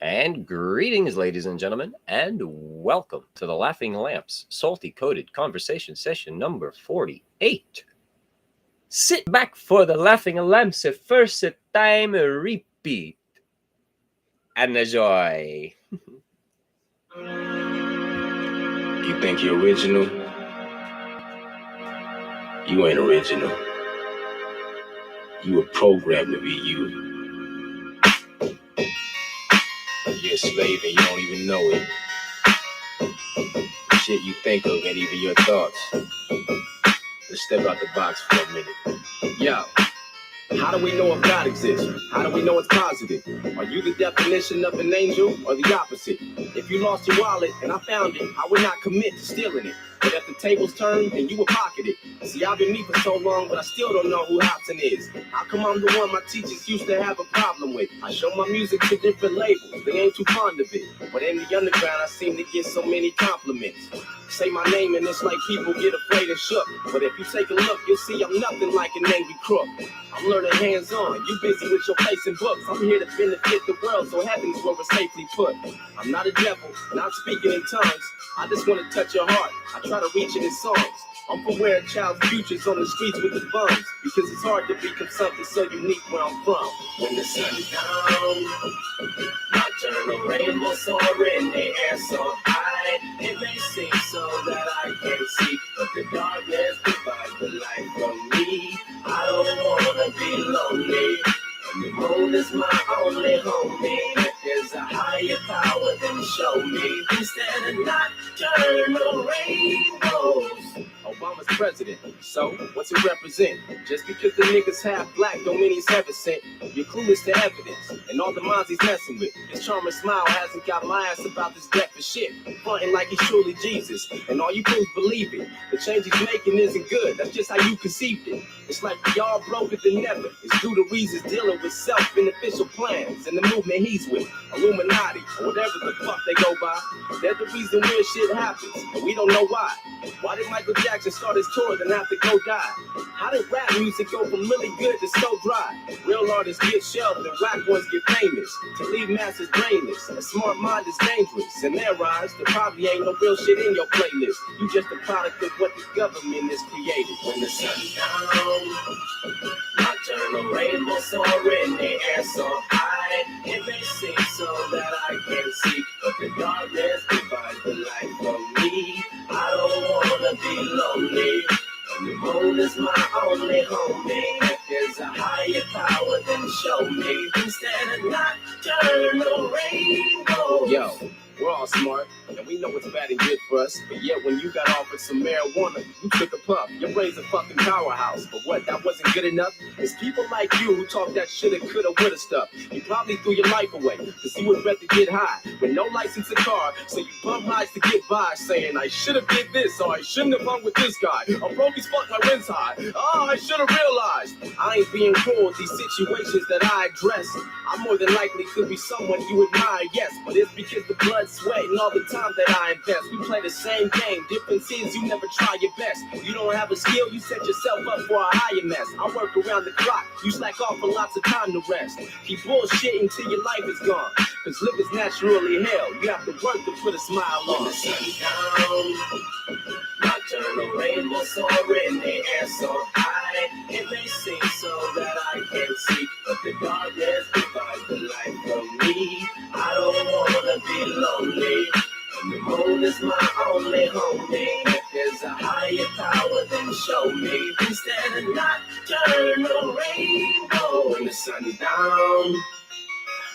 And greetings, ladies and gentlemen, and welcome to the Laughing Lamps Salty Coated Conversation Session number 48. Sit back for the Laughing Lamps first time repeat and enjoy. You think you're original? You ain't original. You were programmed to be you. You're a slave and you don't even know it. The shit you think of ain't even your thoughts. Let's step out the box for a minute. Yo, how do we know if God exists? How do we know it's positive? Are you the definition of an angel or the opposite? If you lost your wallet and I found it, I would not commit to stealing it. But if the tables turn and you would pocket it. See, I've been me for so long, but I still don't know who Hobson is. How come I'm the one my teachers used to have a problem with? I show my music to different labels, they ain't too fond of it. But in the underground, I seem to get so many compliments. Say my name and it's like people get afraid and shook. But if you take a look, you'll see I'm nothing like an angry crook. I'm learning hands-on, you busy with your face and books. I'm here to benefit the world, so heaven's where we're safely put. I'm not a devil, not speaking in tongues. I just want to touch your heart, I try to reach it in songs. I'm from where a child's future's on the streets with the bums. Because it's hard to become something so unique where I'm from. When the sun's down, nocturnal rainbow soaring, the air so high. It may seem so that I can't see, but the darkness provides the light from me. I don't wanna be lonely, and the moon is my only homie. If there's a higher power, then show me. Instead of nocturnal rainbows. Obama's president, so what's it represent? Just because the niggas half black don't mean he's heaven sent. You're clueless to evidence, and all the minds he's messing with. His charming smile hasn't got my ass about this death for shit. Fronting like he's truly Jesus, and all you fools believe it. The change he's making isn't good, that's just how you conceived it. It's like we all broke it than never. It's due to reasons dealing with self-beneficial plans and the movement he's with. Illuminati, or whatever the fuck they go by. They're the reason weird shit happens, and we don't know why. Why did Michael Jackson start his tour then have to go die? How did rap music go from really good to so dry? Real artists get shelved and whack ones get famous. To leave masses brainless, a smart mind is dangerous. In their eyes, there probably ain't no real shit in your playlist. You just a product of what the government has created. When the sun's down, nocturnal rainbow soaring, the air so high. It may seem so that I can't see, but the darkness provides the light from me. I don't wanna be lonely, and the moon is my only homie. If there's a higher power, then show me. Instead of nocturnal rainbows. Yo, we're all smart, and we know what's bad and good for us. But yet when you got offered some marijuana, you took a puff. Your brain's a fucking powerhouse. But what, that wasn't good enough? It's people like you who talk that shoulda, coulda, woulda stuff. You probably threw your life away, cause you would rather get high with no license in car. So you bum rides to get by, saying I should've did this, or I shouldn't have hung with this guy. Or brokies fuck my rent's high. Oh, I should've realized. I ain't being cruel with these situations that I address. I more than likely could be someone you admire, yes. But it's because the blood, sweat, and all the time that I invest. We play the same game, difference is you never try your best. You don't have a skill, you set yourself up for a higher mess. I work around the clock, you slack off for lots of time to rest. Keep bullshitting till your life is gone, cause living's naturally hell. You have to work to put a smile on. When the sun's down, nocturnal rainbow soaring, the air so high. It may seem so that I can't see, but the darkness provides the light from me. I don't wanna be lonely, and the moon is my only homie. If there's a higher power, then show me. Instead of nocturnal rainbow. When the sun's down,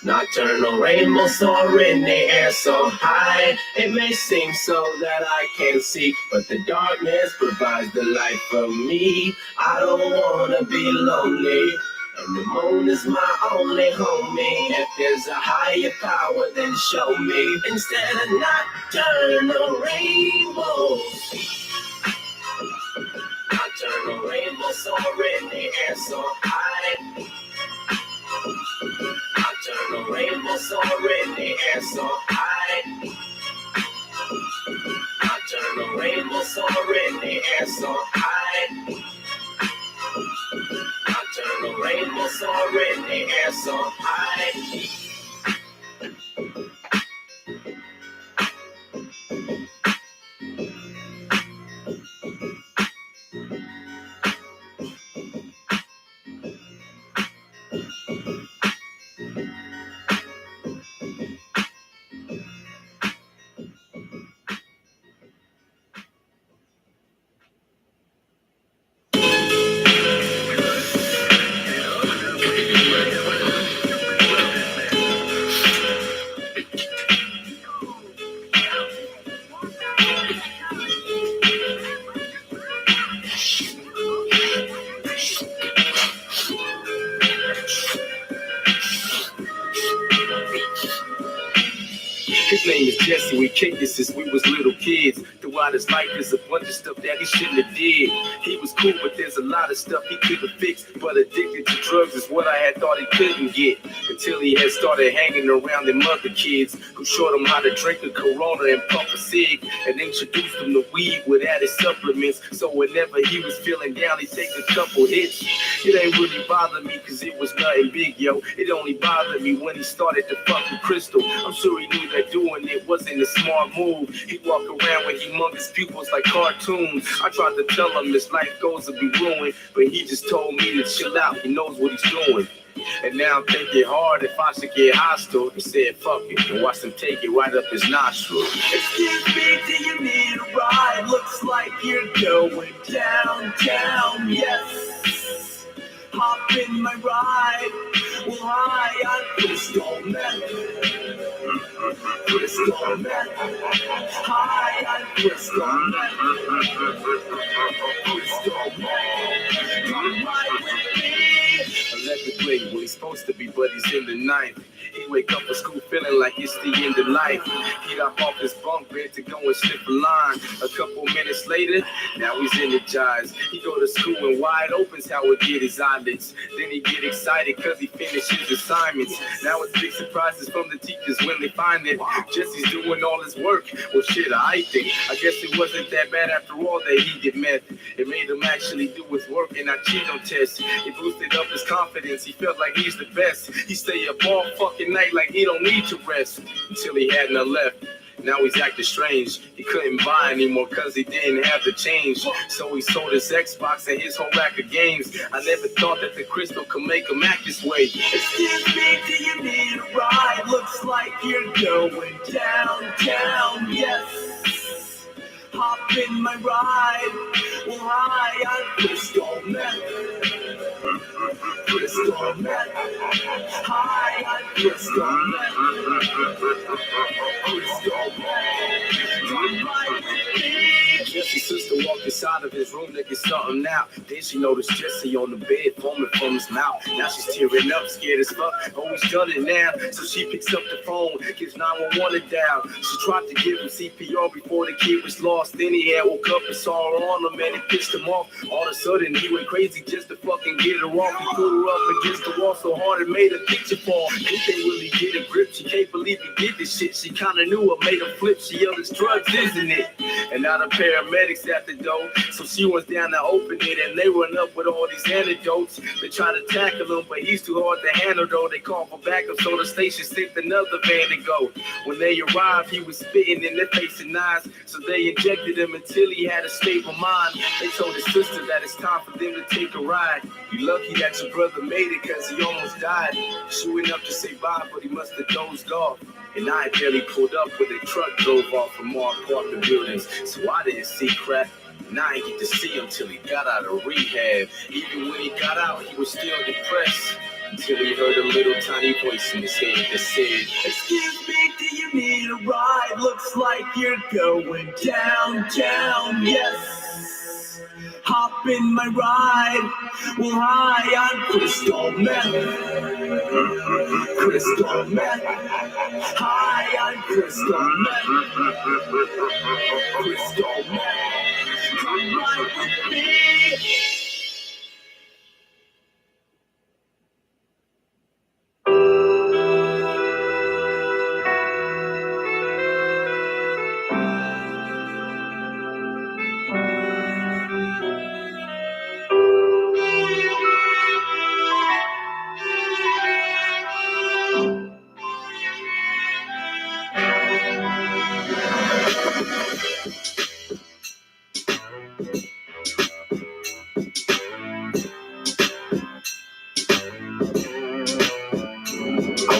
nocturnal rainbow soaring, the air so high. It may seem so that I can't see, but the darkness provides the light for me. I don't wanna be lonely, and the moon is my only homie. If there's a higher power, then show me. Instead of nocturnal rainbows. Nocturnal rainbow soaring, the air so high. Nocturnal rainbow soaring, the air so high. Nocturnal rainbow soaring, the air so high. Nocturnal rainbow soaring, the air so high. His name is Jesse. We kicked it since we was little kids. Throughout his life, there's a bunch of stuff that he shouldn't have did. He was cool, but there's a lot of stuff he couldn't fix. But addicted to drugs is what I had thought he couldn't get. Until he had started hanging around them other kids who showed him how to drink a Corona and puff a cig, and introduced him to weed with added supplements. So whenever he was feeling down, he'd take a couple hits. It ain't really bothered me cause it was nothing big, yo. It only bothered me when he started to fuck with Crystal. I'm sure he knew that doing it wasn't a smart move. He'd walk around with humongous pupils like cartoons. I tried to tell him his life goals would be ruined, but he just told me to chill out. He knows what he's doing. And now I'm thinking hard if I should get hostile. He said fuck it and watch him take it right up his nostril. Excuse me, do you need a ride? Looks like you're going downtown, yes. Hop in my ride. Well, hi, I'm Crystal Meth. Crystal Meth. Hi, I'm Crystal Meth. Crystal Meth. Come ride with me. 11th grade, well, he's supposed to be, but he's in the 9th. He'd wake up for school feeling like it's the end of life. He'd hop off his bunk bed to go and slip a line. A couple minutes later, now he's energized. He go to school and wide open's how he get his eyelids. Then he get excited cause he finished his assignments. Now it's big surprises from the teachers when they find it. Jesse's doing all his work. Well shit, I think. I guess it wasn't that bad after all that he did meth. It made him actually do his work and not cheat on tests. It boosted up his confidence. He felt like he's the best. He stay up all fucking night like he don't need to rest. Until he had none left. Now he's acting strange. He couldn't buy anymore cause he didn't have the change. So he sold his Xbox and his whole rack of games. I never thought that the crystal could make him act this way. Excuse me, do you need a ride? Looks like you're going downtown, yes. Hop in my ride. Well, hi, I'm Crystal Meth. Crystal Meth. Hi, I'm Crystal Meth. Crystal Meth. Come ride with me. Jesse's sister walked inside of his room to get something out. Then she noticed Jesse on the bed, foaming from his mouth. Now she's tearing up, scared as fuck. Oh, he's done it now. So she picks up the phone, gives 911 a dial. She tried to give him CPR before the kid was lost. Then he had woke up and saw her on him and it pissed him off. All of a sudden he went crazy just to fucking get her off. He pulled her up against the wall so hard it made her picture fall. He can't really get a grip. She can't believe he did this shit. She kinda knew what made her flip. She yelled, it's drugs, isn't it? And now the paramedics at the door. So she went down to open it and they run up with all these antidotes. They try to tackle him, but he's too hard to handle though. They call for backup, so the station sent another van to go. When they arrived, he was spitting in their face and eyes. So they injected him until he had a stable mind. They told his sister that it's time for them to take a ride. You lucky that your brother made it cause he almost died. She went up to say bye, but he must have dozed off. And I had barely pulled up when the truck drove off from our apartment buildings. So I didn't see crap. And I didn't get to see him till he got out of rehab. Even when he got out, he was still depressed. Until he heard a little tiny voice in his head that said, excuse me, do you need a ride? Looks like you're going downtown, yes. Hop in my ride. Well, hi, I'm Crystal Meth. Crystal Meth. Hi, I'm Crystal Meth. Crystal Meth. Come ride with me.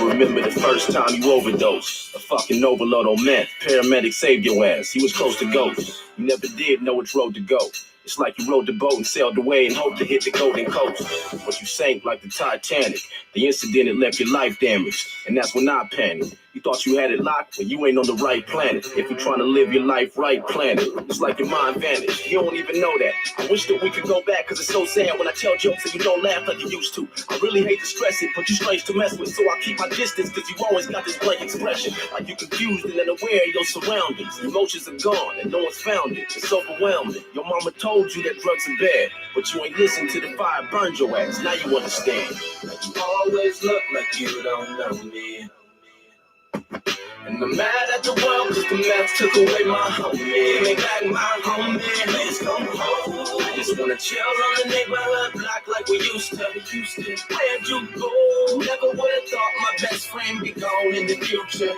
Remember the first time you overdosed, a fucking overload on meth. Paramedic saved your ass, he was close to ghost. You never did know which road to go. It's like you rode the boat and sailed away and hoped to hit the golden coast. But you sank like the Titanic. The incident that left your life damaged. And that's when I panicked. You thought you had it locked, but you ain't on the right planet. If you're trying to live your life right, planet, it's like your mind vanished. You don't even know that. I wish that we could go back, cause it's so sad when I tell jokes and you don't laugh like you used to. I really hate to stress it, but you strange to mess with, so I keep my distance, cause you always got this blank expression. Like you confused and unaware of your surroundings. Emotions are gone and no one's found it. It's overwhelming. Your mama told you that drugs are bad, but you ain't listened to the fire burned your ass. Now you understand. You always look like you don't know me. And I'm mad at the world cause the math took away my homie. Give me back my homie, please come home. I just wanna chill on the neighborhood block like we used to. Where'd you go? Never would've thought my best friend be gone in the future.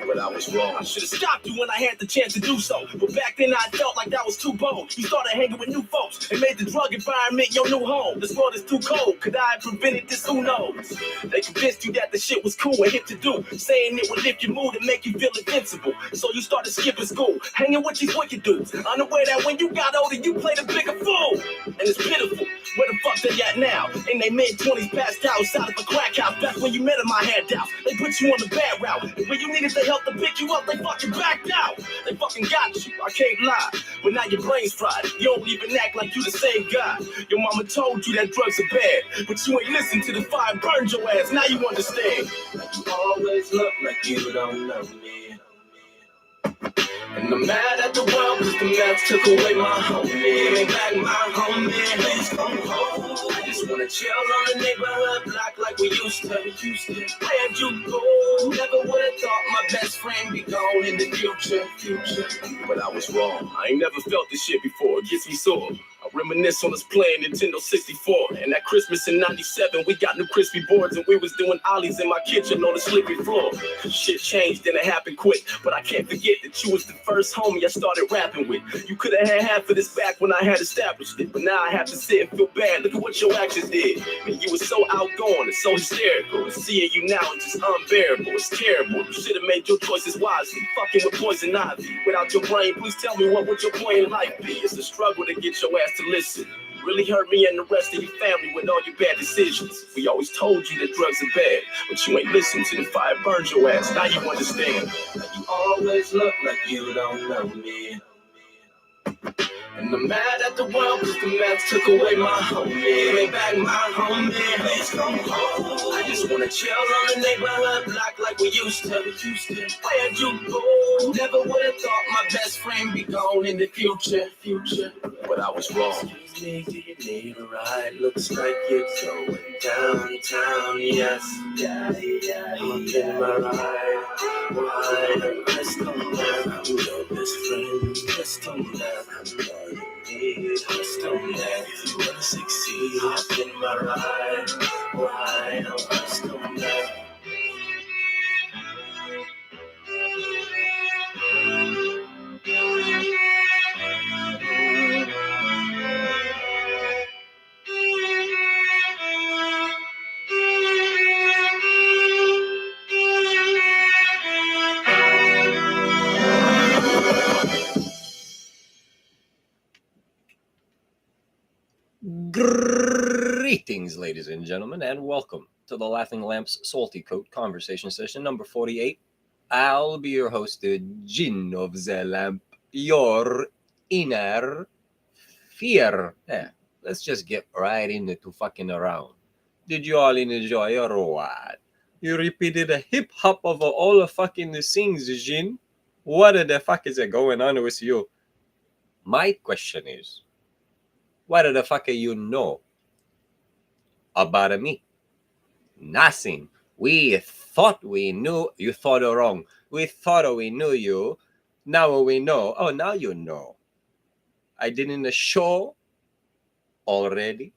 But I was wrong. I should've stopped you when I had the chance to do so. But back then I felt like that was too bold. You started hanging with new folks and made the drug environment your new home. This world is too cold. Could I have prevented this? Who knows? They convinced you that the shit was cool and hip to do. Saying it would lift your mood and make you feel invincible. So you started skipping school, hanging with these wicked dudes, unaware that when you got older, you played a bigger fool. And it's pitiful. Where the fuck they at now? In their mid-20s, passed out outside of a crack house. That's when you met them, I had doubts. They put you on the bad route. And when you needed their help to pick you up, they fucking backed out. They fucking got you, I can't lie. But now your brain's fried. You don't even act like you the same guy. Your mama told you that drugs are bad, but you ain't listened to the fire burned your ass. Now you understand. You always look like you don't know me. And I'm mad at the world cause the math took away my homie. Give me back my homie, please come home. I just wanna chill on the neighborhood block like we used to. Where'd you go? Never would've thought my best friend be gone in the future. But I was wrong. I ain't never felt this shit before. It gets me sore. I reminisce on us playing Nintendo 64. And that Christmas in 97, we got new crispy boards and we was doing ollies in my kitchen on the slippery floor. Shit changed and it happened quick. But I can't forget that you was the first homie I started rapping with. You could have had half of this back when I had established it. But now I have to sit and feel bad. Look at what your actions did. Man, you were so outgoing and so hysterical. And seeing you now is just unbearable. It's terrible. You should have made your choices wisely. Fucking with poison ivy. Without your brain, please tell me what would your point in life be? It's a struggle to get your ass to listen. You really hurt me and the rest of your family with all your bad decisions. We always told you that drugs are bad, but you ain't listened to the fire burned your ass. Now you understand. You always look like you don't know me. And I'm mad at the world cause the math took away my homie. Give me back my homie, please come home. I just wanna chill on the neighborhood block like we used to. Where'd you go? Never would've thought my best friend be gone in the future. But I was wrong. Excuse me, do you need a ride? Looks like you're going downtown, yes. Yeah. I'm in my ride. Why? Crystal man, I'm your best friend. Crystal man, I'm all you need. Crystal man, if you wanna succeed, hop in my ride. Why? I'm Crystal man. Greetings, ladies and gentlemen, and welcome to the Laughing Lamps Salty Coat Conversation Session number 48. I'll be your host, the Jinn of the Lamp, your inner fear. Yeah, let's just get right into fucking around. Did you all enjoy or what? You repeated a hip hop of all the fucking things, Jinn. What the fuck is going on with you? My question is, what the fuck you know about me? Nothing. We thought we knew. You thought wrong. We thought we knew you. Now we know. Oh, now you know. I didn't show already.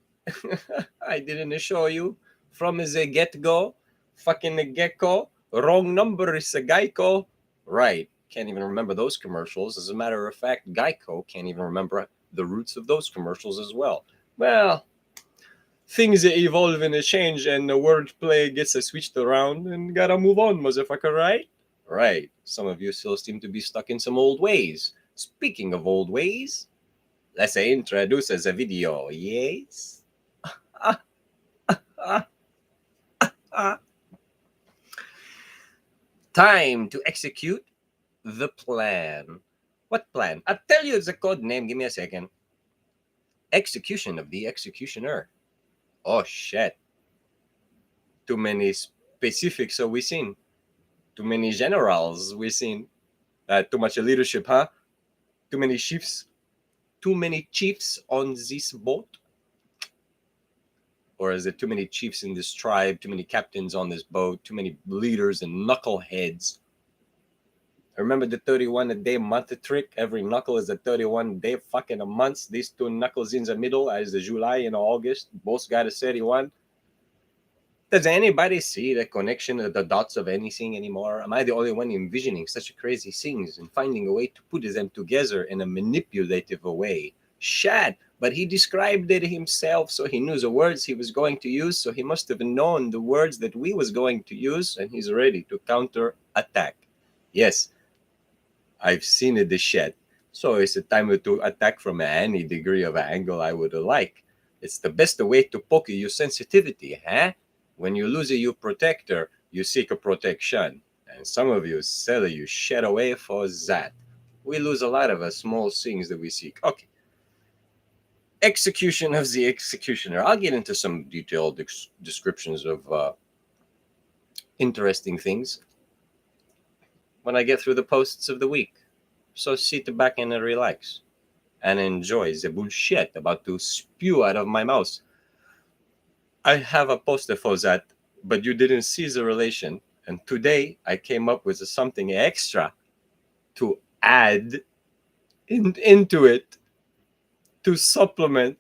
I didn't show you from the get-go. Fucking gecko. Wrong number is a Geico. Right. Can't even remember those commercials. As a matter of fact, Geico can't even remember the roots of those commercials as well. Well, things evolve and change, and the wordplay gets switched around, and gotta move on, motherfucker, right? Right. Some of you still seem to be stuck in some old ways. Speaking of old ways, let's say introduce as a video. Yes. Time to execute the plan. What plan? I'll tell you the code name. Give me a second. Execution of the executioner. Oh shit. Too many specifics are we seen. Too many generals we seen. Too much leadership, huh? Too many chiefs. Too many chiefs on this boat. Or is it too many chiefs in this tribe? Too many captains on this boat? Too many leaders and knuckleheads? Remember the 31 a day month trick? Every knuckle is a 31 day fucking a month. These two knuckles in the middle as the July and August. Both got a 31. Does anybody see the connection of the dots of anything anymore? Am I the only one envisioning such crazy things and finding a way to put them together in a manipulative way? Shad, but he described it himself, so he knew the words he was going to use, so he must have known the words that we was going to use, and he's ready to counter attack. Yes, I've seen it, the shit. So it's a time to attack from any degree of angle I would like. It's the best way to poke your sensitivity, huh? When you lose your protector, you seek a protection. And some of you sell you shit away for that. We lose a lot of small things that we seek. Okay. Execution of the executioner. I'll get into some detailed descriptions of interesting things when I get through the posts of the week. So sit back and relax and enjoy the bullshit about to spew out of my mouth. I have a poster for that, but you didn't see the relation. And today I came up with something extra to add into it to supplement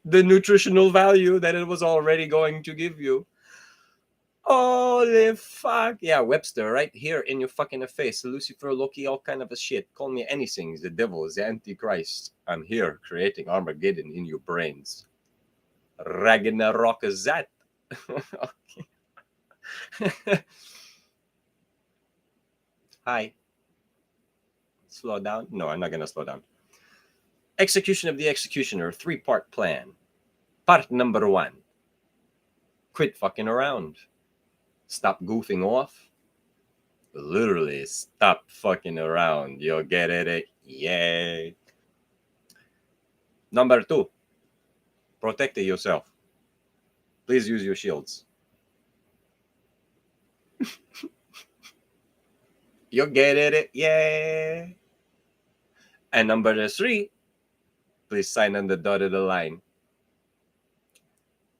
the nutritional value that it was already going to give you. Holy fuck. Yeah, Webster, right here in your fucking face. Lucifer, Loki, all kind of a shit. Call me anything. The devil, the Antichrist. I'm here creating Armageddon in your brains. Ragnarok is that. Hi. Slow down? No, I'm not going to slow down. Execution of the executioner, 3-part plan. Part number 1. Quit fucking around. Stop goofing off. Literally, stop fucking around. You'll get it. Yay. Number 2. Protect yourself. Please use your shields. You'll get it. Yay. And number 3. Please sign on the dotted line.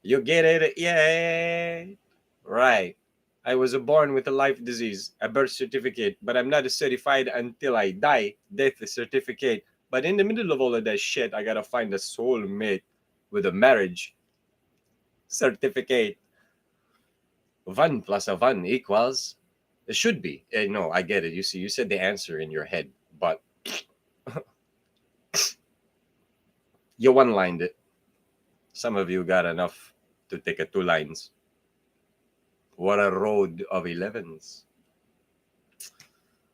You get it. Yay. Right. I was born with a life disease, a birth certificate, but I'm not certified until I die, death certificate. But in the middle of all of that shit, I gotta find a soulmate with a marriage certificate. 1 plus 1 equals. It should be. No, I get it. You see, you said the answer in your head, but you one-lined it. Some of you got enough to take 2 lines. What a road of 11s.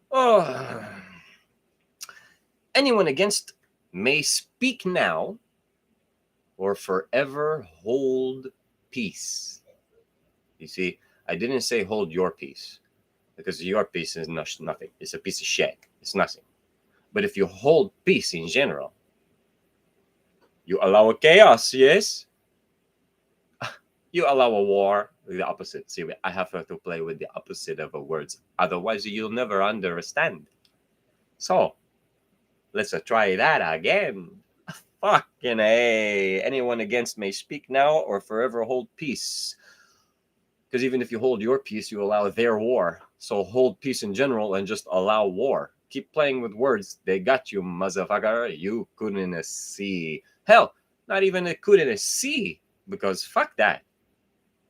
Oh. Anyone against may speak now or forever hold peace. You see, I didn't say hold your peace because your peace is nothing. It's a piece of shit. It's nothing. But if you hold peace in general, you allow a chaos, yes? You allow a war, the opposite. See, I have to play with the opposite of words. Otherwise, you'll never understand. So, let's try that again. Fucking A. Anyone against may speak now or forever hold peace. Because even if you hold your peace, you allow their war. So hold peace in general and just allow war. Keep playing with words. They got you, motherfucker. You couldn't see. Hell, not even couldn't see. Because fuck that.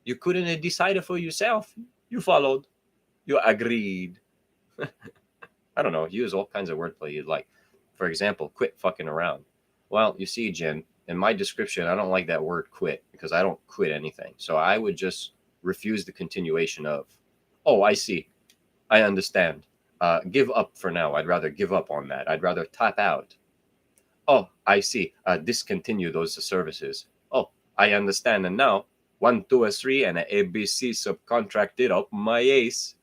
You couldn't decide for yourself. You followed. You agreed. I don't know. Use all kinds of wordplay you'd like. For example, quit fucking around. Well, you see, Jen, in my description, I don't like that word quit because I don't quit anything. So I would just refuse the continuation of, oh, I see. I understand. Give up for now. I'd rather give up on that. I'd rather tap out. Oh, I see. Discontinue those services. Oh, I understand. And now, 1, 2, 3, and a ABC subcontracted up my ace.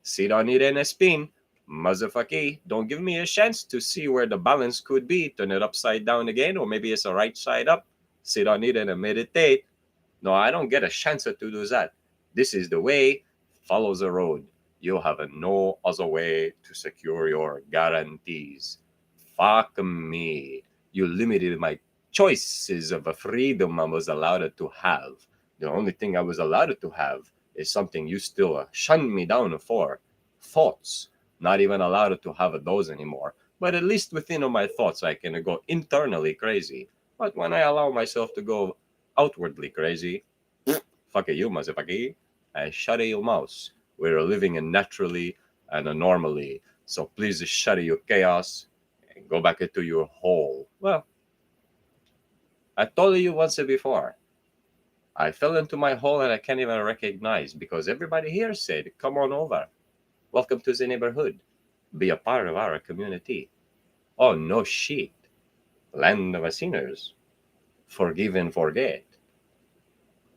Sit on it and a spin. Motherfucker, don't give me a chance to see where the balance could be. Turn it upside down again, or maybe it's a right side up. Sit on it and meditate. No, I don't get a chance to do that. This is the way. Follow the road. You have no other way to secure your guarantees. Fuck me. You limited my choices of a freedom I was allowed to have. The only thing I was allowed to have is something you still shun me down for. Thoughts. Not even allowed to have those anymore. But at least within my thoughts, I can go internally crazy. But when I allow myself to go outwardly crazy, fuck you, motherfucker, and shut your mouth. We're living in naturally and normally. So please shut your chaos and go back into your hole. Well, I told you once before. I fell into my hole and I can't even recognize because everybody here said, come on over. Welcome to the neighborhood. Be a part of our community. Oh, no shit. Land of sinners. Forgive and forget.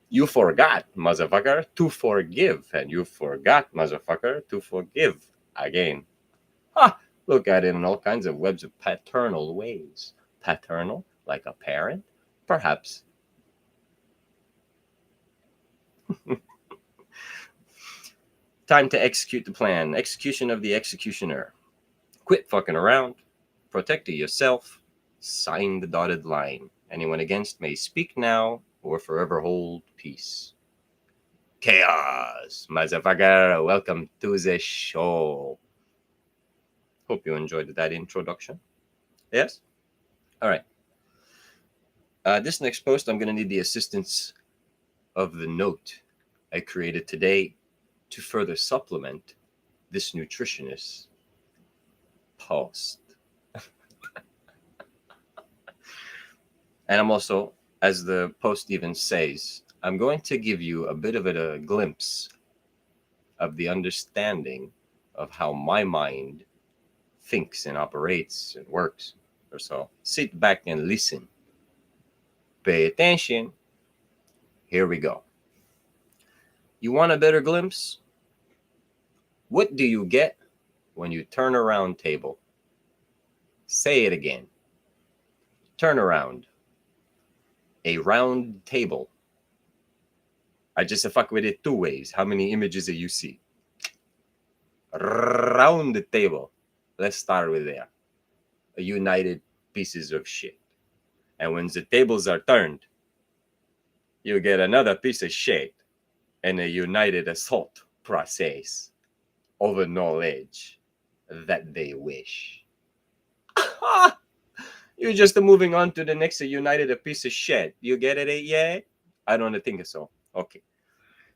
You forgot, motherfucker, to forgive. And you forgot, motherfucker, to forgive again. Ha! Look at it in all kinds of webs of paternal ways. Paternal, like a parent? Perhaps. Time to execute the plan. Execution of the executioner. Quit fucking around. Protect yourself. Sign the dotted line. Anyone against may speak now or forever hold peace. Chaos, motherfucker. Welcome to the show. Hope you enjoyed that introduction. Yes? All right. This next post, I'm going to need the assistance of the note I created today to further supplement this nutritionist post. And I'm also, as the post even says, I'm going to give you a bit of a glimpse of the understanding of how my mind thinks and operates and works. Or so. Sit back and listen. Pay attention. Here we go. You want a better glimpse? What do you get when you turn around table? Say it again. Turn around. A round table. I just fuck with it two ways. How many images do you see? Round the table. Let's start with there. A united pieces of shit. And when the tables are turned, you get another piece of shit and a united assault process over knowledge that they wish. You're just moving on to the next united piece of shit. You get it yet? I don't think so. Okay.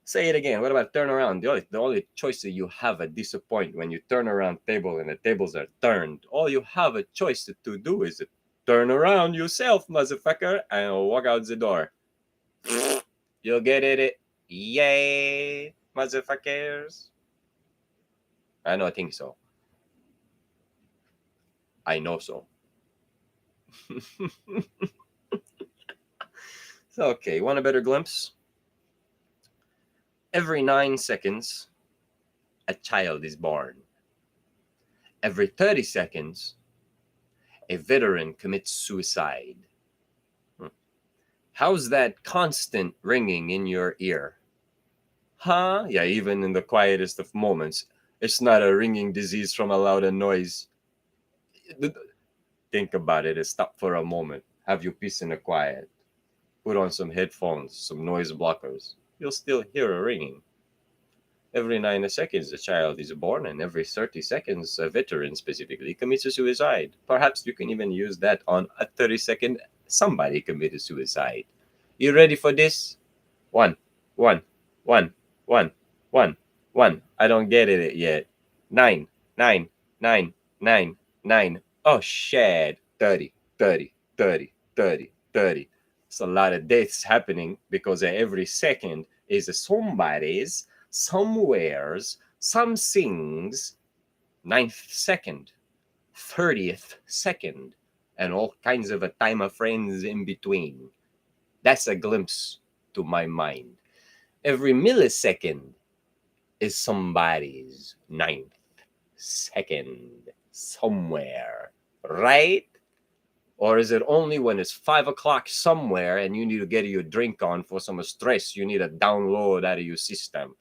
Say it again. What about turn around? The only choice that you have at this point when you turn around table and the tables are turned, all you have a choice to do is to turn around yourself, motherfucker, and walk out the door. You'll get it. Yay, motherfuckers. I don't think so. I know so. So, okay, want a better glimpse? Every 9 seconds, a child is born. Every 30 seconds, a veteran commits suicide. How's that constant ringing in your ear? Huh? Yeah, even in the quietest of moments, it's not a ringing disease from a louder noise. Think about it. Stop for a moment. Have your peace in the quiet. Put on some headphones, some noise blockers. You'll still hear a ringing. Every 9 seconds, a child is born, and every 30 seconds, a veteran specifically commits a suicide. Perhaps you can even use that on a 30-second, somebody committed suicide. You ready for this? One. I don't get it yet. 9. Oh, shit. 30. It's a lot of deaths happening because every second is somebody's, somewhere's, something's 9th second, 30th second, and all kinds of a time of friends in between. That's a glimpse to my mind. Every millisecond is somebody's ninth second somewhere, right? Or is it only when it's 5 o'clock somewhere and you need to get your drink on for some stress you need to download out of your system?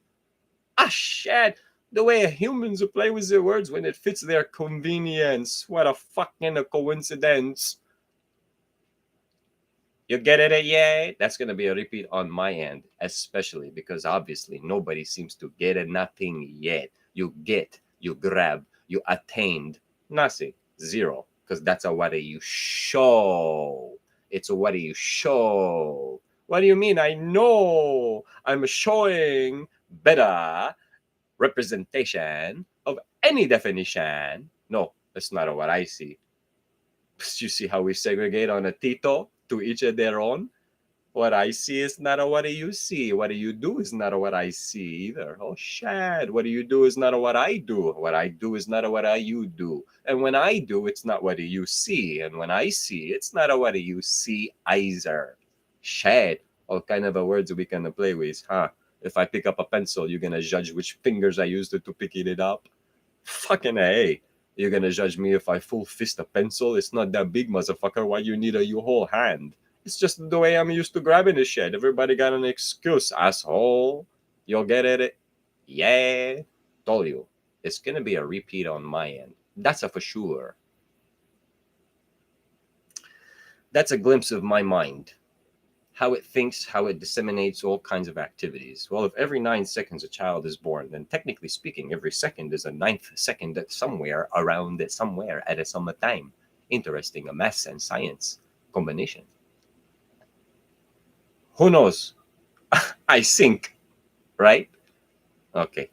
Ah, shit. The way humans play with their words when it fits their convenience. What a fucking coincidence. You get it yet? That's going to be a repeat on my end, especially because obviously nobody seems to get it. Nothing yet. You get, you grab, you attained nothing. Zero. Because that's a what do you show. It's a what do you show. What do you mean? I know I'm showing better representation of any definition. No, that's not what I see. You see how we segregate on a Tito to each of their own? What I see is not a what do you see. What do you do is not a what I see either. Oh shit. What do you do is not a what I do. What I do is not a what you do. And when I do, it's not what do you see. And when I see, it's not a what do you see either. Shit. All kind of a words we can play with, huh? If I pick up a pencil, you're gonna judge which fingers I used to pick it up. Fucking A. You're gonna judge me if I full fist a pencil? It's not that big, motherfucker. Why you need your whole hand? It's just the way I'm used to grabbing the shit. Everybody got an excuse, asshole. You'll get it? Yeah. Told you. It's gonna be a repeat on my end. That's a for sure. That's a glimpse of my mind. How it thinks, how it disseminates all kinds of activities. Well, if every 9 seconds a child is born, then technically speaking, every second is a 9th second somewhere around it, somewhere at a some time. Interesting, a math and science combination. Who knows? I think, right? Okay.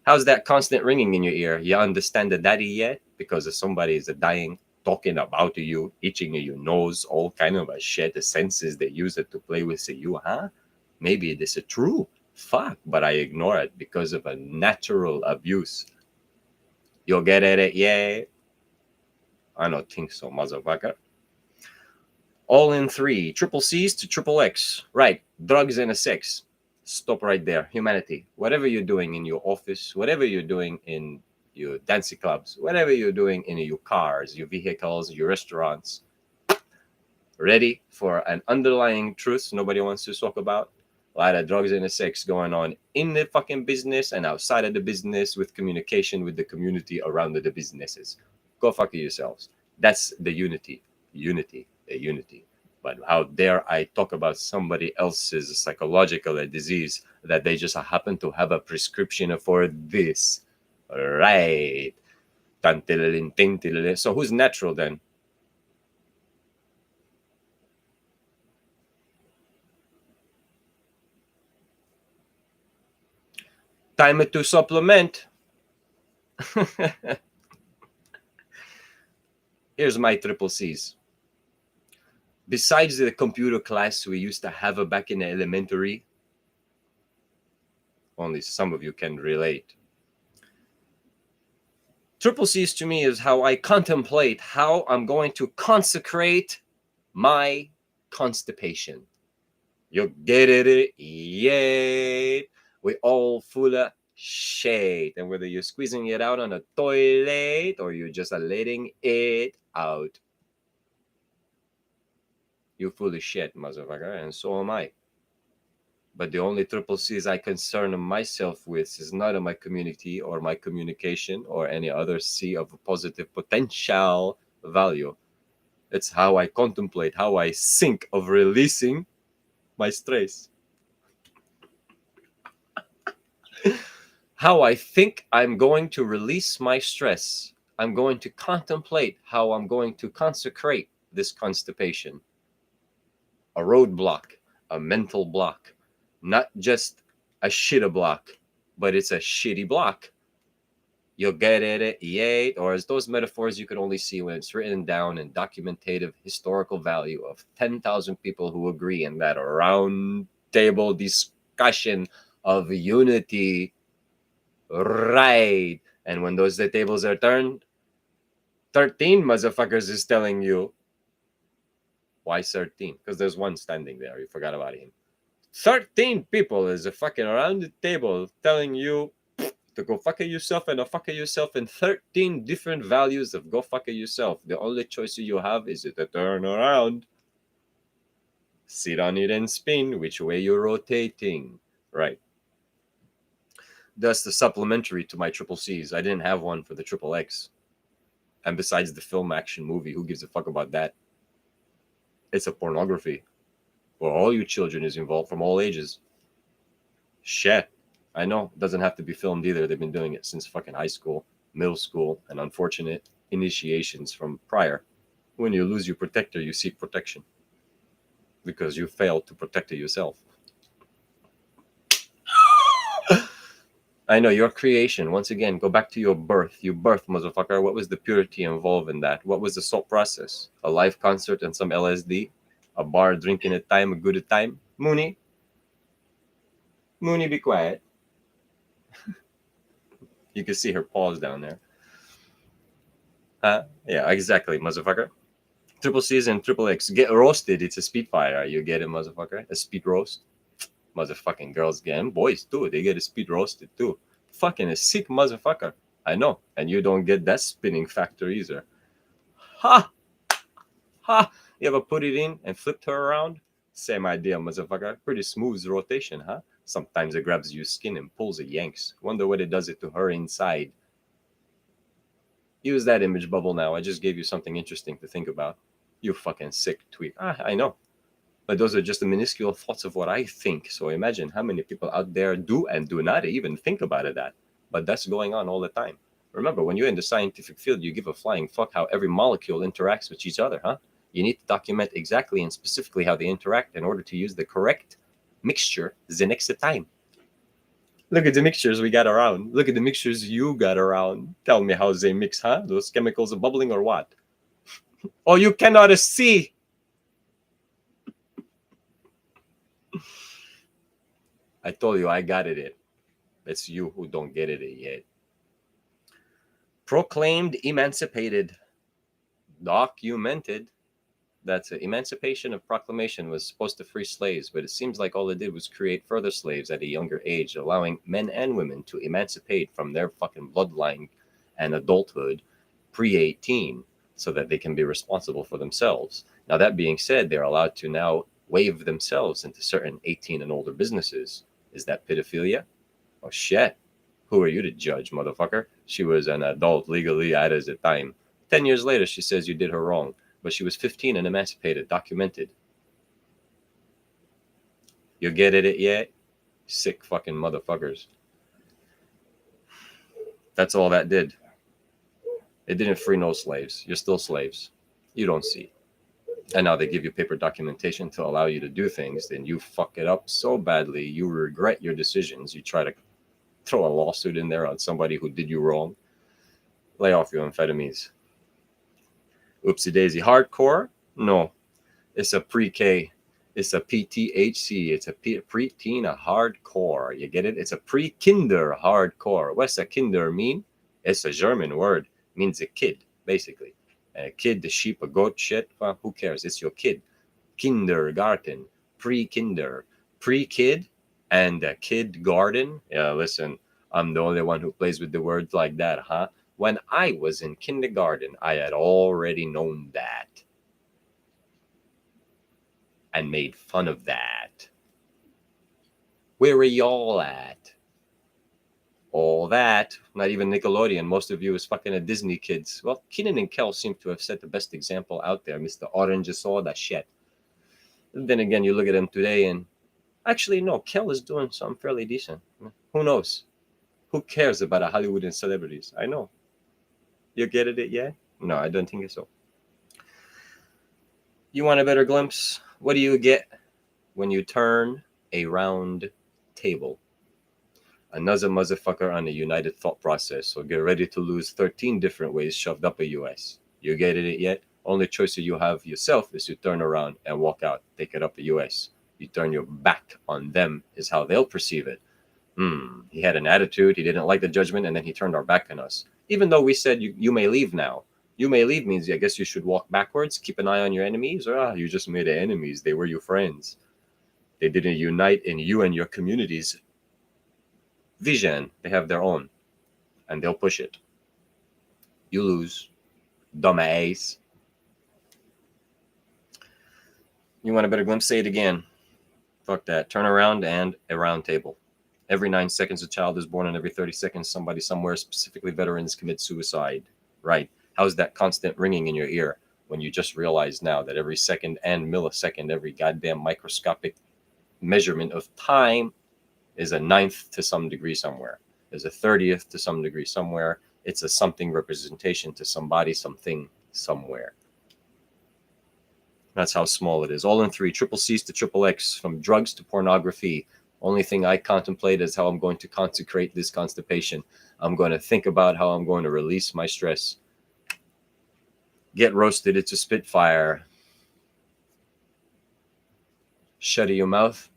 How's that constant ringing in your ear? You understand the daddy yet? Because if somebody is dying, talking about you, itching your nose, all kind of a shit, the senses they use it to play with you, huh? Maybe this is true. Fuck, but I ignore it because of a natural abuse. You'll get at it, yeah? I don't think so, motherfucker. All in 3, triple C's to triple X. Right, drugs and a sex. Stop right there. Humanity. Whatever you're doing in your office, whatever you're doing in your dancing clubs, whatever you're doing in your cars, your vehicles, your restaurants, ready for an underlying truth nobody wants to talk about? A lot of drugs and a sex going on in the fucking business and outside of the business with communication with the community around the businesses. Go fuck yourselves. That's the unity. Unity. A unity. But how dare I talk about somebody else's psychological disease that they just happen to have a prescription for this. Right. So who's natural then? Time to supplement. Here's my triple C's. Besides the computer class we used to have back in the elementary, only some of you can relate. Triple C's to me is how I contemplate how I'm going to consecrate my constipation. You get it? Yeah. We all full of shit. And whether you're squeezing it out on a toilet or you're just letting it out, you're full of shit, motherfucker, and so am I. But the only triple C's I concern myself with is not in my community or my communication or any other C of positive potential value. It's how I contemplate, how I think of releasing my stress. How I think I'm going to release my stress. I'm going to contemplate how I'm going to consecrate this constipation. A roadblock, a mental block, not just a shitta block, but it's a shitty block. You'll get it, yay, or as those metaphors you can only see when it's written down in documentative historical value of 10,000 people who agree in that round table discussion of unity. Right. And when those the tables are turned, 13 motherfuckers is telling you Why 13? Because there's one standing there. You forgot about him. 13 people is a fucking around the table telling you to go fuck it yourself and fuck it yourself in 13 different values of go fuck it yourself. The only choice you have is to turn around, sit on it and spin which way you're rotating. Right. That's the supplementary to my triple C's. I didn't have one for the triple X. And besides the film action movie, who gives a fuck about that? It's a pornography where all you children is involved from all ages. Shit. I know. It doesn't have to be filmed either. They've been doing it since fucking high school, middle school, and unfortunate initiations from prior. When you lose your protector, you seek protection. Because you failed to protect it yourself. I know, your creation. Once again, go back to your birth. You birth, motherfucker. What was the purity involved in that? What was the salt process? A live concert and some LSD? A bar drinking a time, a good time? Mooney? Mooney, be quiet. You can see her paws down there. Yeah, exactly, motherfucker. Triple C's and triple X. Get roasted. It's a Spitfire. You get it, motherfucker? A speed roast. Motherfucking girls get them. Boys too. They get a speed roasted too. Fucking a sick motherfucker. I know. And you don't get that spinning factor either. Ha! Ha! You ever put it in and flipped her around? Same idea, motherfucker. Pretty smooth rotation, huh? Sometimes it grabs your skin and pulls it yanks. Wonder what it does it to her inside. Use that image bubble now. I just gave you something interesting to think about. You fucking sick tweak. I know. But those are just the minuscule thoughts of what I think. So imagine how many people out there do and do not even think about it that. But that's going on all the time. Remember, when you're in the scientific field, you give a flying fuck how every molecule interacts with each other, huh? You need to document exactly and specifically how they interact in order to use the correct mixture the next time. Look at the mixtures we got around. Look at the mixtures you got around. Tell me how they mix, huh? Those chemicals are bubbling or what? Oh, you cannot see. I told you I got it. It's you who don't get it yet. Proclaimed emancipated. Documented. That's emancipation of proclamation was supposed to free slaves, but it seems like all it did was create further slaves at a younger age, allowing men and women to emancipate from their fucking bloodline and adulthood pre-18 so that they can be responsible for themselves. Now, that being said, they're allowed to now waive themselves into certain 18 and older businesses. Is that pedophilia? Oh, shit. Who are you to judge, motherfucker? She was an adult legally at the time. 10 years later, she says you did her wrong. But she was 15 and emancipated, documented. You get it yet? Sick fucking motherfuckers. That's all that did. It didn't free no slaves. You're still slaves. You don't see. And now they give you paper documentation to allow you to do things. Then you fuck it up so badly, you regret your decisions. You try to throw a lawsuit in there on somebody who did you wrong. Lay off your amphetamines. Oopsie daisy. Hardcore? No. It's a pre-K. It's a PTHC. It's a preteen, a hardcore. You get it? It's a pre-kinder hardcore. What's a kinder mean? It's a German word. It means a kid, basically. And a kid, the sheep, a goat, shit. Well, who cares? It's your kid. Kindergarten. Pre-kinder. Pre-kid and a kid garden. Yeah, listen. I'm the only one who plays with the words like that, huh? When I was in kindergarten, I had already known that and made fun of that. Where are y'all at? All that, not even Nickelodeon. Most of you is fucking a Disney kids. Well, Kenan and Kel seem to have set the best example out there. Mr. Orange saw that shit. And then again, you look at him today and actually, no, Kel is doing something fairly decent. Who knows? Who cares about a Hollywood and celebrities? I know. You get it yet? No, I don't think so. You want a better glimpse? What do you get when you turn a round table? Another motherfucker on a united thought process. So get ready to lose 13 different ways shoved up a US. You get it yet? Only choice you have yourself is to turn around and walk out. Take it up a US. You turn your back on them is how they'll perceive it. He had an attitude. He didn't like the judgment, and then he turned our back on us. Even though we said you may leave now, You may leave means I guess you should walk backwards, keep an eye on your enemies, or you just made enemies. They were your friends. They didn't unite in you and your community's vision. They have their own, and they'll push it. You lose. Dumbass. You want a better glimpse? Say it again. Fuck that. Turn around and a round table. Every 9 seconds, a child is born, and every 30 seconds, somebody somewhere, specifically veterans, commit suicide. Right. How's that constant ringing in your ear when you just realize now that every second and millisecond, every goddamn microscopic measurement of time is a ninth to some degree somewhere, is a 30th to some degree somewhere. It's a something representation to somebody, something, somewhere. That's how small it is. All in three, triple C's to triple X, from drugs to pornography. Only thing I contemplate is how I'm going to consecrate this constipation. I'm going to think about how I'm going to release my stress. Get roasted, it's a spitfire. Shut your mouth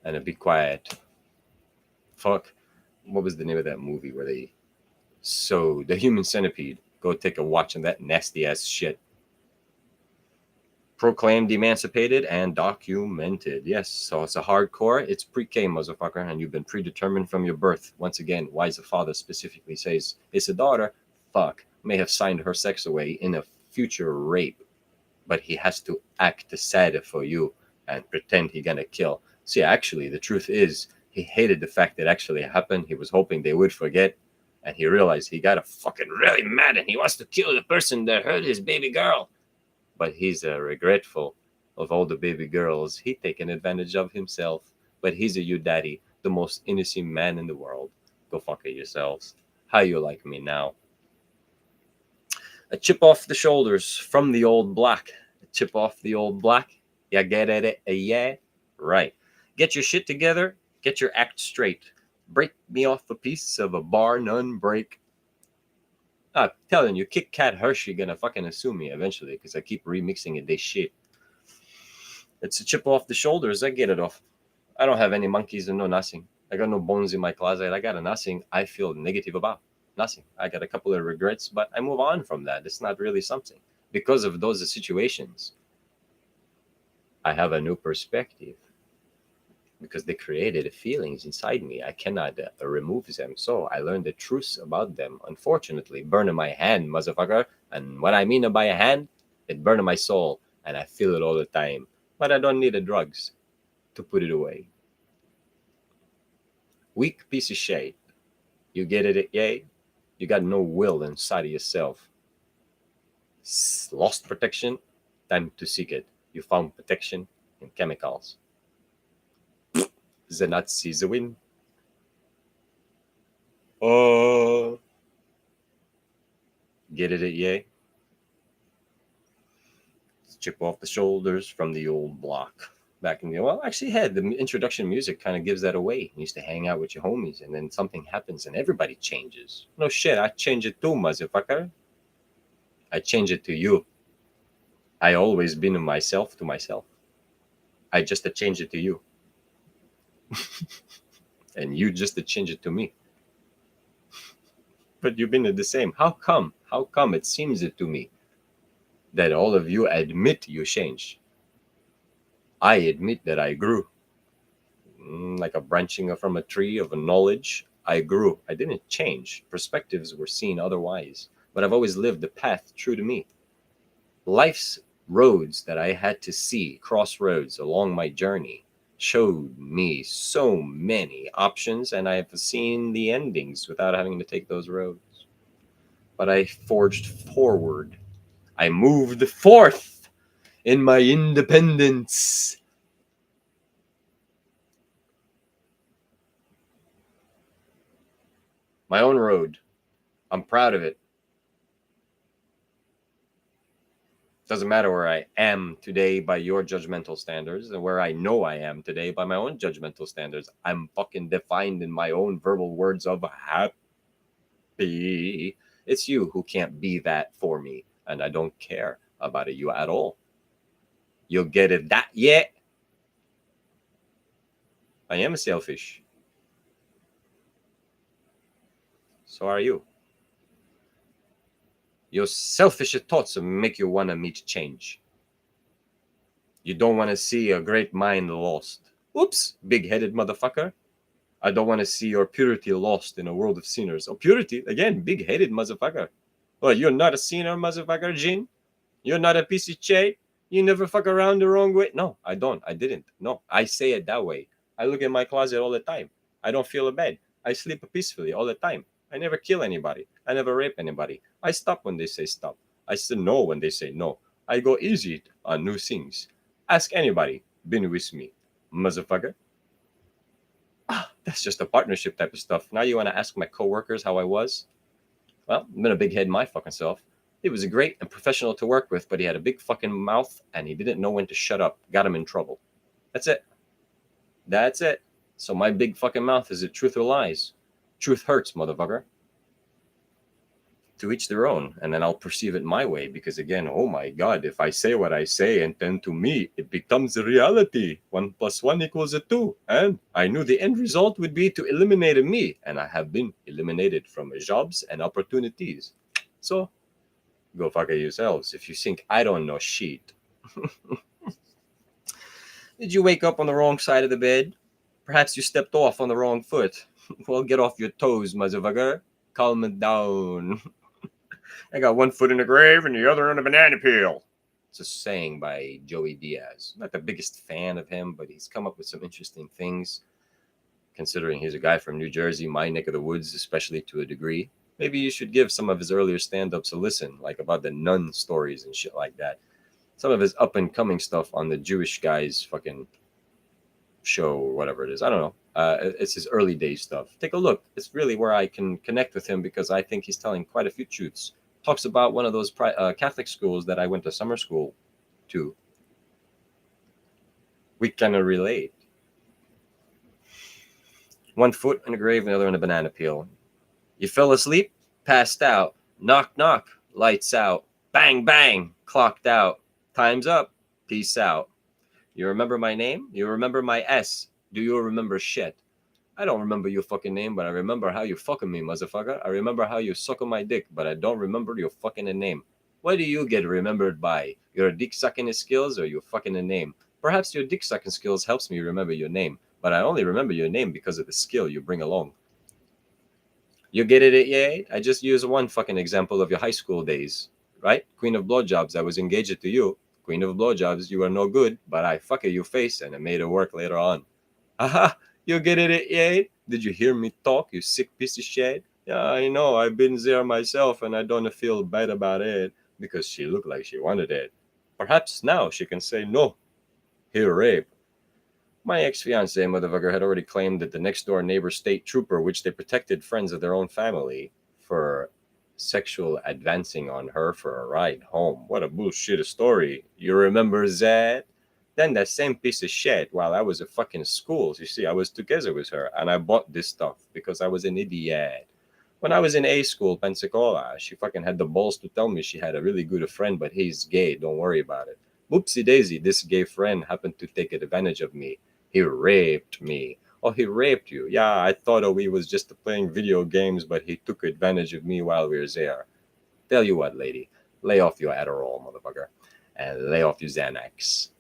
and be quiet. Fuck. What was the name of that movie where they The Human Centipede? Go take a watch on that nasty ass shit. Proclaimed emancipated and documented. Yes, so it's a hardcore. It's pre-K, motherfucker, and you've been predetermined from your birth. Once again, why is the father specifically says it's a daughter? Fuck, may have signed her sex away in a future rape, but he has to act sad for you and pretend he gonna kill. See, actually, the truth is he hated the fact that actually happened. He was hoping they would forget, and he realized he got a fucking really mad, and he wants to kill the person that hurt his baby girl. But he's regretful of all the baby girls he taken advantage of himself. But he's a you daddy, the most innocent man in the world. Go fuck it yourselves. How you like me now? A chip off the shoulders from the old block. A chip off the old block. Yeah, get at it. Yeah, right. Get your shit together. Get your act straight. Break me off a piece of a bar none break. I'm telling you, Kit Kat Hershey gonna fucking assume me eventually because I keep remixing it. They shit. It's a chip off the shoulders. I get it off. I don't have any monkeys and no nothing. I got no bones in my closet. I got a nothing I feel negative about. Nothing. I got a couple of regrets, but I move on from that. It's not really something. Because of those situations, I have a new perspective. Because they created feelings inside me. I cannot remove them. So I learned the truth about them. Unfortunately, burning my hand, motherfucker. And what I mean by a hand, it burned my soul. And I feel it all the time. But I don't need the drugs to put it away. Weak piece of shit. You get it, yay? You got no will inside of yourself. Lost protection, time to seek it. You found protection in chemicals. The Nazis win. Oh. Get it, yay? Chip off the shoulders from the old block. Back in the actually, the introduction music kind of gives that away. You used to hang out with your homies, and then something happens, and everybody changes. No shit, I change it too, motherfucker. I change it to you. I always been myself to myself. I just change it to you, and you just change it to me. But you've been the same. How come? How come it seems it to me that all of you admit you changed? I admit that I grew. Like a branching from a tree of a knowledge, I grew. I didn't change. Perspectives were seen otherwise. But I've always lived the path true to me. Life's roads that I had to see, crossroads along my journey, showed me so many options, and I have seen the endings without having to take those roads. But I forged forward. I moved forth in my independence. My own road. I'm proud of it. Doesn't matter where I am today by your judgmental standards and where I know I am today by my own judgmental standards. I'm fucking defined in my own verbal words of happy. It's you who can't be that for me, and I don't care about you at all. You'll get it that yet. I am selfish. So are you. Your selfish thoughts make you want to meet change. You don't want to see a great mind lost. Oops, big-headed motherfucker. I don't want to see your purity lost in a world of sinners. Oh, purity? Again, big-headed motherfucker. Well, you're not a sinner, motherfucker, Jin? You're not a piece of shit? You never fuck around the wrong way? No, I don't. I didn't. No, I say it that way. I look in my closet all the time. I don't feel bad. I sleep peacefully all the time. I never kill anybody. I never rape anybody. I stop when they say stop. I say no when they say no. I go easy on new things. Ask anybody. Been with me, motherfucker. That's just a partnership type of stuff. Now you want to ask my coworkers how I was? Well, I'm in a big head my fucking self. He was great and professional to work with, but he had a big fucking mouth and he didn't know when to shut up. Got him in trouble. That's it. That's it. So my big fucking mouth, is it truth or lies? Truth hurts, motherfucker. To each their own, and then I'll perceive it my way, because again, oh my god, if I say what I say and then to me it becomes a reality. 1 + 1 = 2, and I knew the end result would be to eliminate me, and I have been eliminated from jobs and opportunities. So go fuck it yourselves if you think I don't know shit. Did you wake up on the wrong side of the bed? Perhaps you stepped off on the wrong foot. Well, get off your toes, motherfucker. Calm it down. I got one foot in the grave and the other in a banana peel. It's a saying by Joey Diaz. Not the biggest fan of him, but he's come up with some interesting things, considering he's a guy from New Jersey, my neck of the woods, especially to a degree. Maybe you should give some of his earlier stand-ups a listen, like about the nun stories and shit like that. Some of his up-and-coming stuff on the Jewish guy's fucking show or whatever it is. I don't know. It's his early days stuff. Take a look. It's really where I can connect with him, because I think he's telling quite a few truths. Talks about one of those Catholic schools that I went to summer school to. We can relate. 1 foot in a grave, and the other in a banana peel. You fell asleep, passed out, knock, knock, lights out, bang, bang, clocked out, time's up, peace out. You remember my name? You remember my S? Do you remember shit? I don't remember your fucking name, but I remember how you fucking me, motherfucker. I remember how you suck on my dick, but I don't remember your fucking name. What do you get remembered by? Your dick sucking skills or your fucking name? Perhaps your dick sucking skills helps me remember your name, but I only remember your name because of the skill you bring along. You get it yet? I just used one fucking example of your high school days, right? Queen of blowjobs, I was engaged to you. Queen of blowjobs, you are no good, but I fuck your face and I made it work later on. Aha! You get it yet? Did you hear me talk, you sick piece of shit? Yeah, I know. I've been there myself and I don't feel bad about it because she looked like she wanted it. Perhaps now she can say no. Here, rape. My ex-fiancée, motherfucker, had already claimed that the next-door neighbor state trooper, which they protected friends of their own family, for sexual advancing on her for a ride home. What a bullshit story. You remember that? Then that same piece of shit, while I was at fucking school, you see, I was together with her, and I bought this stuff because I was an idiot. When I was in A school, Pensacola, she fucking had the balls to tell me she had a really good friend, but he's gay, don't worry about it. Whoopsie daisy, this gay friend happened to take advantage of me. He raped me. Oh, he raped you. Yeah, I thought we was just playing video games, but he took advantage of me while we were there. Tell you what, lady, lay off your Adderall, motherfucker, and lay off your Xanax.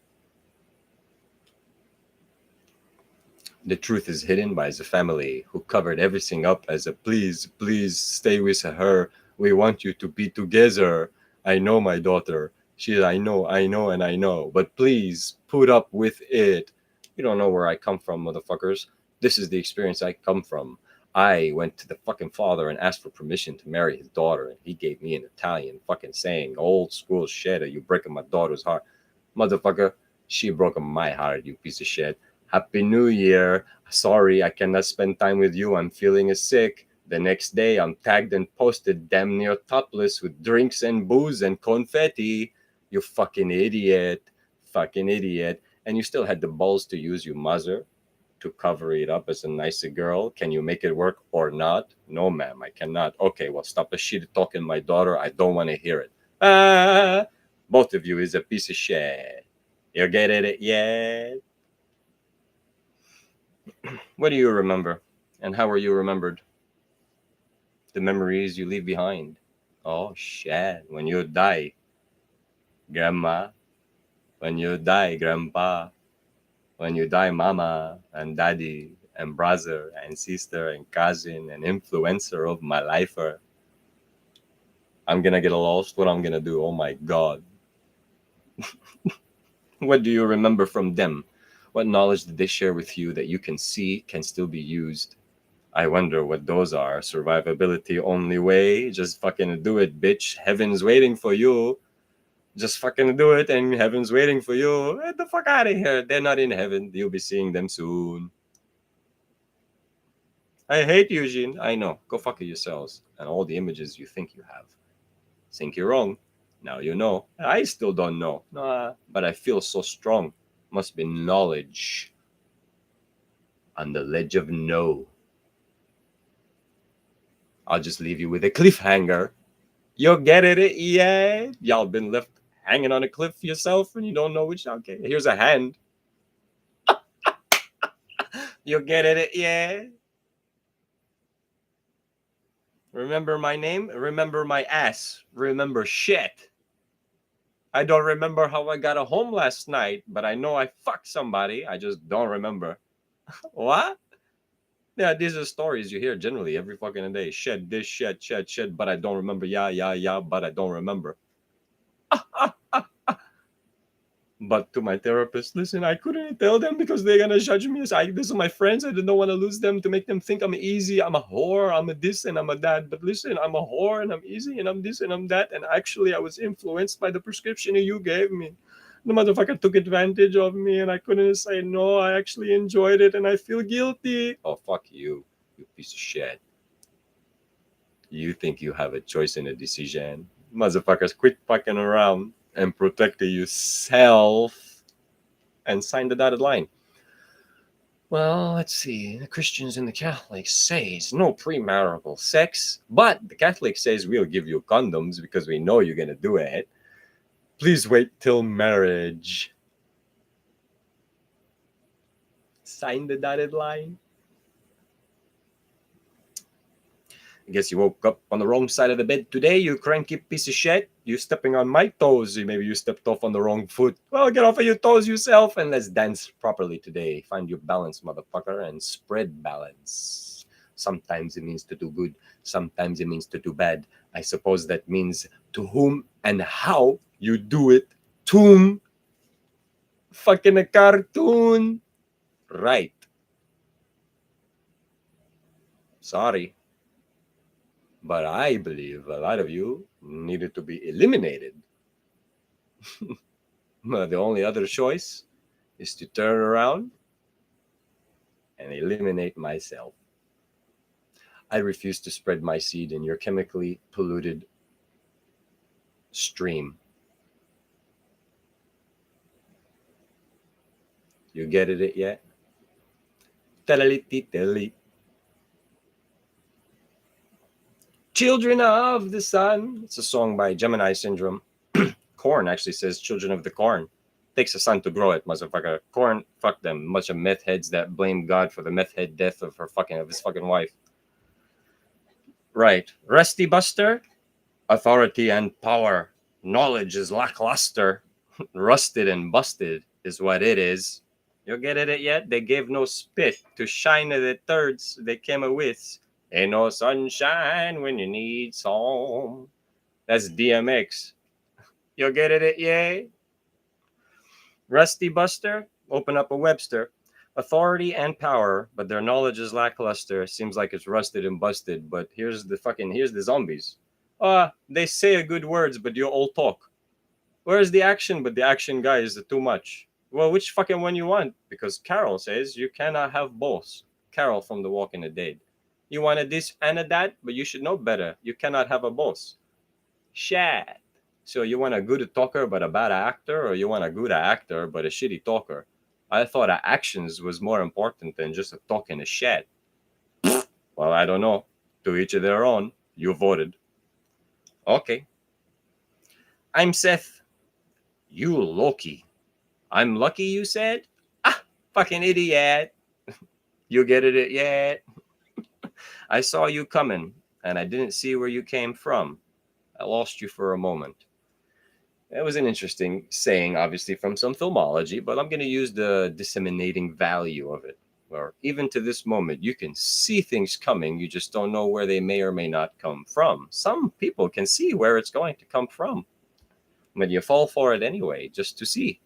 The truth is hidden by the family, who covered everything up as a please, please stay with her. We want you to be together. I know my daughter. I know, and I know. But please put up with it. You don't know where I come from, motherfuckers. This is the experience I come from. I went to the fucking father and asked for permission to marry his daughter, and he gave me an Italian fucking saying, old school shit, you breaking my daughter's heart. Motherfucker, she broke my heart, you piece of shit. Happy New Year. Sorry, I cannot spend time with you. I'm feeling sick. The next day, I'm tagged and posted damn near topless with drinks and booze and confetti. You fucking idiot. Fucking idiot. And you still had the balls to use your mother to cover it up as a nicer girl. Can you make it work or not? No, ma'am, I cannot. Okay, well, stop the shit talking my daughter. I don't want to hear it. Both of you is a piece of shit. You get it yet? What do you remember? And how are you remembered? The memories you leave behind Oh shit. When you die, grandma. When you die, grandpa. When you die, mama and daddy and brother and sister and cousin and influencer of my lifer. I'm gonna get lost. What I'm gonna do? Oh my god. What do you remember from them? What knowledge did they share with you that you can see can still be used? I wonder what those are. Survivability only way. Just fucking do it, bitch. Heaven's waiting for you. Just fucking do it, and heaven's waiting for you. Get the fuck out of here. They're not in heaven. You'll be seeing them soon. I hate Eugene. I know. Go fuck yourselves and all the images you think you have. Think you're wrong. Now you know. I still don't know. But I feel so strong. Must be knowledge on the ledge of no. I'll just leave you with a cliffhanger. You'll get it, yeah? Y'all been left hanging on a cliff yourself and you don't know which. Okay, here's a hand. You'll get it, yeah? Remember my name? Remember my ass? Remember shit? I don't remember how I got home last night, but I know I fucked somebody. I just don't remember. What? Yeah, these are stories you hear generally every fucking day. Shed this, shed, but I don't remember. Yeah, but I don't remember. But to my therapist, listen, I couldn't tell them because they're gonna judge me. These are my friends. I didn't want to lose them to make them think I'm easy. I'm a whore. I'm a this and I'm a that. But listen, I'm a whore and I'm easy and I'm this and I'm that. And actually, I was influenced by the prescription you gave me. The motherfucker took advantage of me and I couldn't say no. I actually enjoyed it and I feel guilty. Oh, fuck you, you piece of shit. You think you have a choice in a decision? Motherfuckers, quit fucking around and protect yourself and sign the dotted line. Well, let's see. The Christians and the Catholics says no premarital sex, but the Catholic says we'll give you condoms because we know you're gonna do it. Please wait till marriage. Sign the dotted line. I guess you woke up on the wrong side of the bed today, you cranky piece of shit. You stepping on my toes. Maybe you stepped off on the wrong foot. Well, get off of your toes yourself and let's dance properly today. Find your balance, motherfucker, and spread balance. Sometimes it means to do good. Sometimes it means to do bad. I suppose that means to whom and how you do it. Toon. Fucking a cartoon. Right. Sorry. But I believe a lot of you needed to be eliminated. The only other choice is to turn around and eliminate myself. I refuse to spread my seed in your chemically polluted stream. You get it yet? Tell-a-li-ti-tell-i. Children of the Sun. It's a song by Gemini Syndrome. Corn actually says Children of the Corn. Takes a sun to grow it, motherfucker. Corn, fuck them. Bunch of meth heads that blame God for the meth head death of his fucking wife. Right. Rusty Buster. Authority and power. Knowledge is lackluster. Rusted and busted is what it is. You get it yet? They gave no spit to shine the thirds they came with. Ain't no sunshine when you need some. That's DMX. You get it, yay? Rusty Buster, open up a Webster. Authority and power, but their knowledge is lackluster. Seems like it's rusted and busted, but here's the zombies. They say a good words, but you all talk. Where's the action? But the action guy is too much. Well, which fucking one you want? Because Carol says you cannot have both. Carol from The Walking Dead. You want a this and a that, but you should know better. You cannot have a boss. Shit. So you want a good talker but a bad actor, or you want a good actor but a shitty talker? I thought actions was more important than just a talking a shit. Well, I don't know. To each of their own. You voted. Okay. I'm Seth. You Loki. I'm lucky, you said? Fucking idiot. You get it yet? I saw you coming, and I didn't see where you came from. I lost you for a moment. It was an interesting saying, obviously, from some filmology, but I'm going to use the disseminating value of it. Or even to this moment, you can see things coming, you just don't know where they may or may not come from. Some people can see where it's going to come from, but you fall for it anyway, just to see,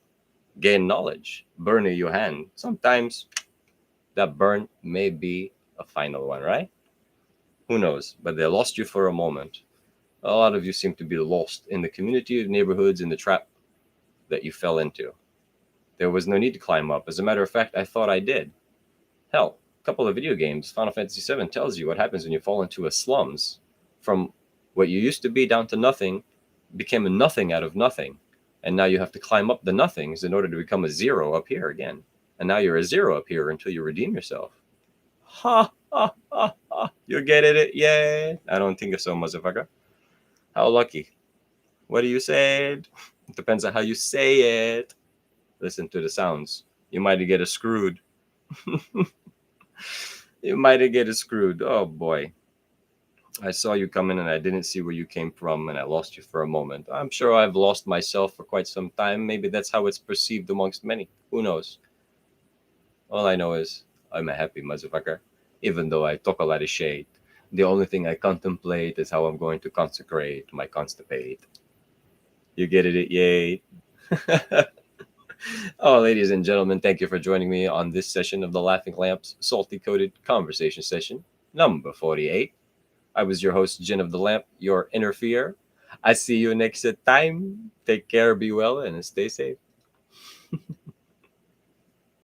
gain knowledge, burn your hand. Sometimes that burn may be a final one, right? Who knows? But they lost you for a moment. A lot of you seem to be lost in the community of neighborhoods in the trap that you fell into. There was no need to climb up. As a matter of fact, I thought I did. Hell, a couple of video games, Final Fantasy VII tells you what happens when you fall into a slums. From what you used to be down to nothing, became a nothing out of nothing. And now you have to climb up the nothings in order to become a zero up here again. And now you're a zero up here until you redeem yourself. Ha ha ha ha. You get it? Yeah. I don't think so, motherfucker. How lucky. What do you say? It depends on how you say it. Listen to the sounds. You might get it screwed. You might get it screwed. Oh boy. I saw you coming and I didn't see where you came from and I lost you for a moment. I'm sure I've lost myself for quite some time. Maybe that's how it's perceived amongst many. Who knows? All I know is I'm a happy motherfucker. Even though I talk a lot of shit, the only thing I contemplate is how I'm going to consecrate my constipate. You get it? Yay. Oh, ladies and gentlemen, thank you for joining me on this session of the Laughing Lamps Salty Coated Conversation Session number 48. I was your host, Jin of the Lamp, your interfere. I see you next time. Take care, be well, and stay safe.